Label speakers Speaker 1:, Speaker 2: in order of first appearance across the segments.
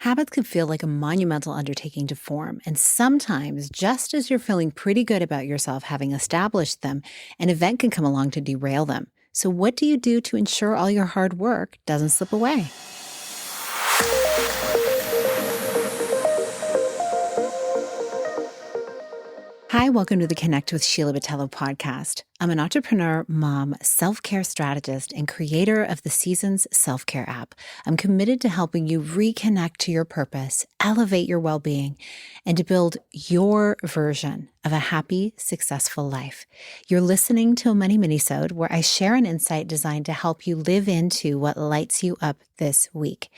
Speaker 1: Habits can feel like a monumental undertaking to form, and sometimes, just as you're feeling pretty good about yourself having established them, an event can come along to derail them. So, what do you do to ensure all your hard work doesn't slip away? Hi, welcome to the Connect with Sheila podcast. I'm an entrepreneur, mom, self-care strategist, and creator of the Seasons Self-Care app. I'm committed to helping you reconnect to your purpose, elevate your well-being, and to build your version of a happy, successful life. You're listening to a Money Minisode where I share an insight designed to help you live into what lights you up this week.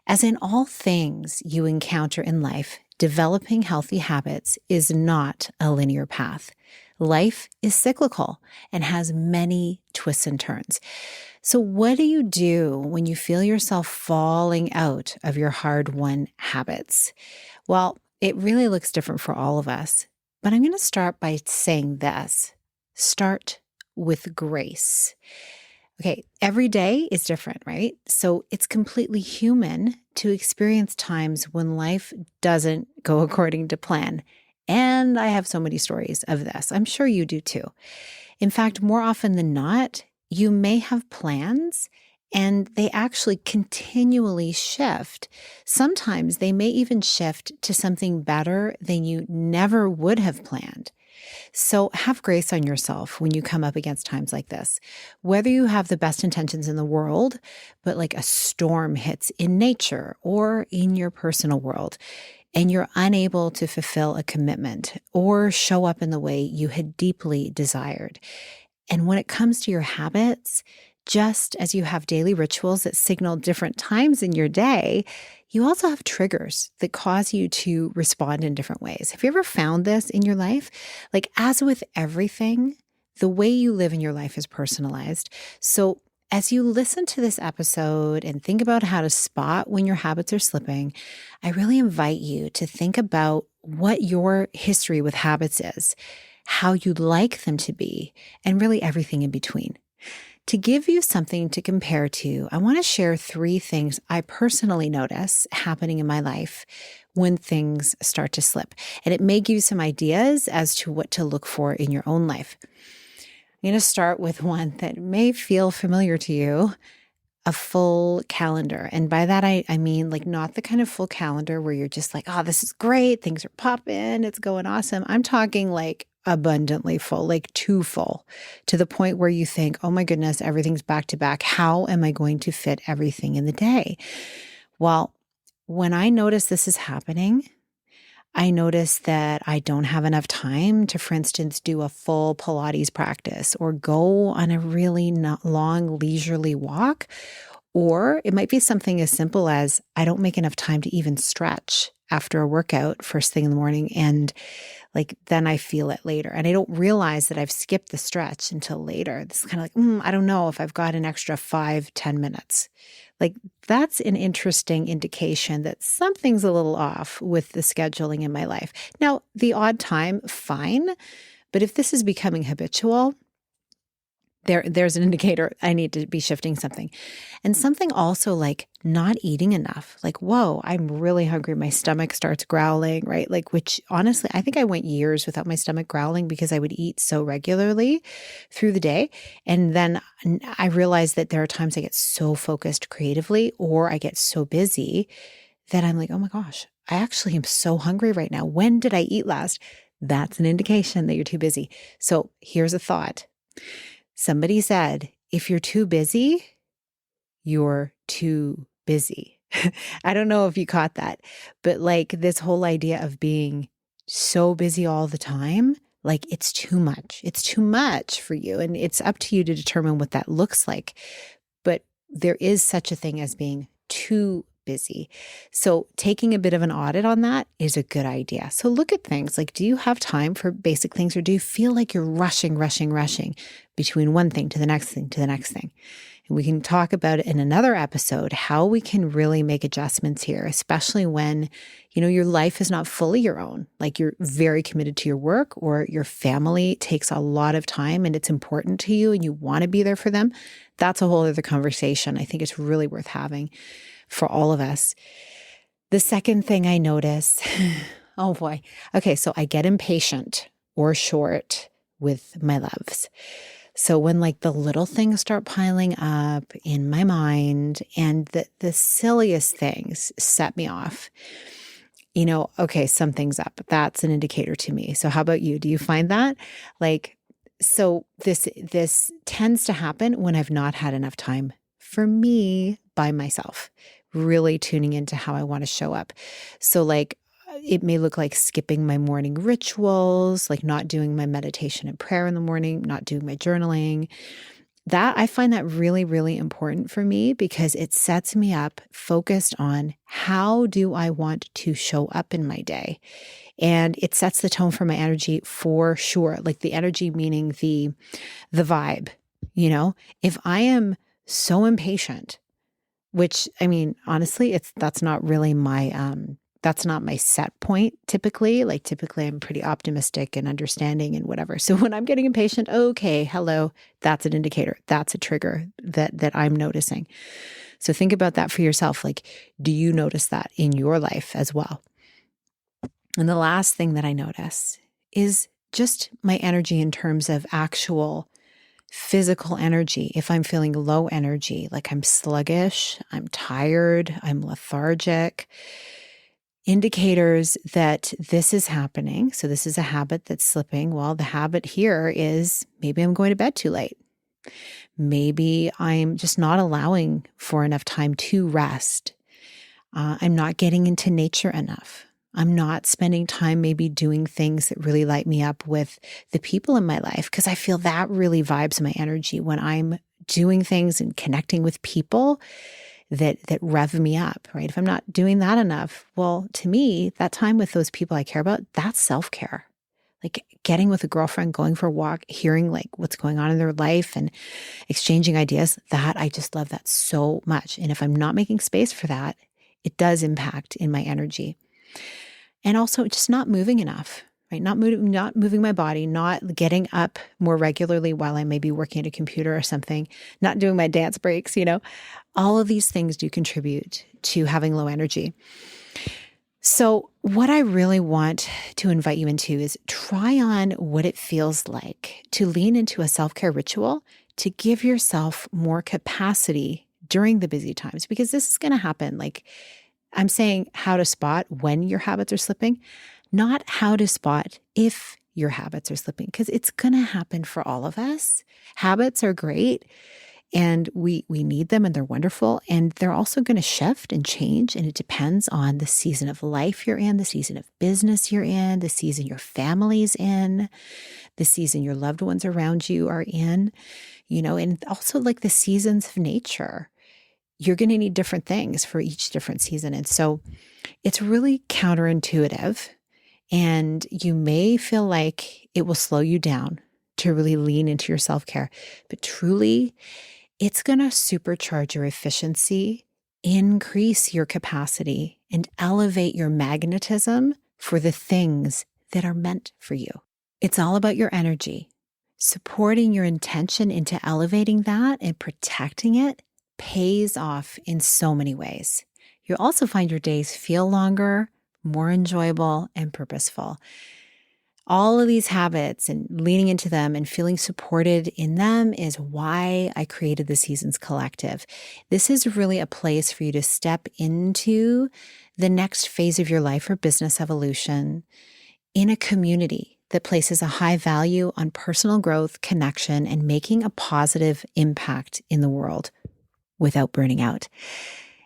Speaker 1: As in all things you encounter in life, developing healthy habits is not a linear path. Life is cyclical and has many twists and turns. So what do you do when you feel yourself falling out of your hard-won habits? Well, it really looks different for all of us, but I'm going to start by saying this. Start with grace. Okay, every day is different, right? So it's completely human to experience times when life doesn't go according to plan. And I have so many stories of this. I'm sure you do too. In fact, more often than not, you may have plans and they actually continually shift. Sometimes they may even shift to something better than you never would have planned. So have grace on yourself when you come up against times like this. Whether you have the best intentions in the world, but like a storm hits in nature or in your personal world, and you're unable to fulfill a commitment or show up in the way you had deeply desired. And when it comes to your habits, just as you have daily rituals that signal different times in your day, you also have triggers that cause you to respond in different ways. Have you ever found this in your life? Like, as with everything, the way you live in your life is personalized. So as you listen to this episode and think about how to spot when your habits are slipping, I really invite you to think about what your history with habits is, how you'd like them to be, and really everything in between. To give you something to compare to, I want to share 3 things I personally notice happening in my life when things start to slip. And it may give you some ideas as to what to look for in your own life. I'm going to start with one that may feel familiar to you, a full calendar. And by that, I mean like not the kind of full calendar where you're just like, oh, this is great. Things are popping. It's going awesome. I'm talking like abundantly full, like too full, to the point where you think, oh my goodness, everything's back to back. How am I going to fit everything in the day? Well, when I notice this is happening, I notice that I don't have enough time to, for instance, do a full Pilates practice or go on a really long leisurely walk. Or it might be something as simple as I don't make enough time to even stretch after a workout first thing in the morning. And then I feel it later. And I don't realize that I've skipped the stretch until later. It's kind of like, I don't know if I've got an extra 5-10 minutes. That's an interesting indication that something's a little off with the scheduling in my life. Now, the odd time, fine. But if this is becoming habitual, there's an indicator I need to be shifting something. And something also like not eating enough. Like, whoa, I'm really hungry. My stomach starts growling, right? Which honestly, I think I went years without my stomach growling because I would eat so regularly through the day. And then I realized that there are times I get so focused creatively or I get so busy that I'm like, oh my gosh, I actually am so hungry right now. When did I eat last? That's an indication that you're too busy. So here's a thought. Somebody said, if you're too busy, you're too busy. I don't know if you caught that, but this whole idea of being so busy all the time, it's too much. It's too much for you. And it's up to you to determine what that looks like. But there is such a thing as being too busy. So taking a bit of an audit on that is a good idea. So look at things do you have time for basic things, or do you feel like you're rushing between one thing to the next thing to the next thing? And we can talk about it in another episode, how we can really make adjustments here, especially when, your life is not fully your own. You're very committed to your work or your family takes a lot of time and it's important to you and you want to be there for them. That's a whole other conversation. I think it's really worth having for all of us. The second thing I notice, oh boy. Okay, so I get impatient or short with my loves. So when like the little things start piling up in my mind and the silliest things set me off, okay, something's up. That's an indicator to me. So how about you? Do you find that? Like, so this tends to happen when I've not had enough time for me by myself, really tuning into how I want to show up. So like it may look like skipping my morning rituals, like not doing my meditation and prayer in the morning, not doing my journaling. That I find that really, really important for me because it sets me up focused on how do I want to show up in my day. And it sets the tone for my energy for sure. Like the energy meaning the vibe, If I am so impatient, which I mean, honestly, that's not really that's not my set point typically. Like typically I'm pretty optimistic and understanding and whatever. So when I'm getting impatient, okay, hello, that's an indicator. That's a trigger that I'm noticing. So think about that for yourself. Like, do you notice that in your life as well? And the last thing that I notice is just my energy in terms of actual physical energy. If I'm feeling low energy, like I'm sluggish, I'm tired, I'm lethargic, indicators that this is happening. So this is a habit that's slipping. Well, the habit here is maybe I'm going to bed too late. Maybe I'm just not allowing for enough time to rest. I'm not getting into nature enough. I'm not spending time maybe doing things that really light me up with the people in my life because I feel that really vibes my energy when I'm doing things and connecting with people that rev me up, right? If I'm not doing that enough, well, to me, that time with those people I care about, that's self-care. Like getting with a girlfriend, going for a walk, hearing like what's going on in their life and exchanging ideas, that I just love that so much. And if I'm not making space for that, it does impact in my energy. And also just not moving enough, right? Not moving my body, not getting up more regularly while I may be working at a computer or something, not doing my dance breaks, All of these things do contribute to having low energy. So what I really want to invite you into is try on what it feels like to lean into a self-care ritual to give yourself more capacity during the busy times, because this is going to happen. Like I'm saying how to spot when your habits are slipping, not how to spot if your habits are slipping, because it's going to happen for all of us. Habits are great. And we need them and they're wonderful. And they're also going to shift and change. And it depends on the season of life you're in, the season of business you're in, the season your family's in, the season your loved ones around you are in, and also like the seasons of nature. You're going to need different things for each different season. And so it's really counterintuitive. And you may feel like it will slow you down to really lean into your self-care. But truly, it's going to supercharge your efficiency, increase your capacity, and elevate your magnetism for the things that are meant for you. It's all about your energy. Supporting your intention into elevating that and protecting it pays off in so many ways. You'll also find your days feel longer, more enjoyable, and purposeful. All of these habits and leaning into them and feeling supported in them is why I created the Seasons Collective. This is really a place for you to step into the next phase of your life or business evolution in a community that places a high value on personal growth, connection, and making a positive impact in the world without burning out.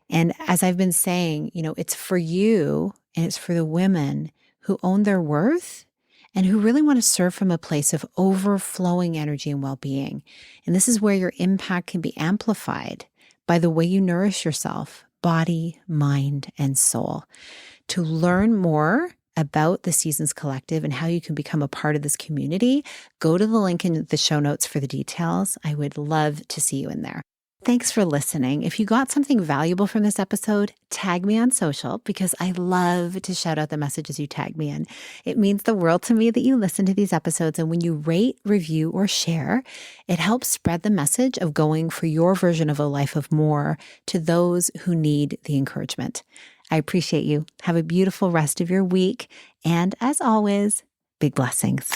Speaker 1: And as I've been saying, it's for you and it's for the women who own their worth and who really want to serve from a place of overflowing energy and well-being. And this is where your impact can be amplified by the way you nourish yourself, body, mind, and soul. To learn more about the Seasons Collective and how you can become a part of this community, go to the link in the show notes for the details. I would love to see you in there. Thanks for listening. If you got something valuable from this episode, tag me on social because I love to shout out the messages you tag me in. It means the world to me that you listen to these episodes, and when you rate, review, or share, it helps spread the message of going for your version of a life of more to those who need the encouragement. I appreciate you. Have a beautiful rest of your week. And as always, big blessings.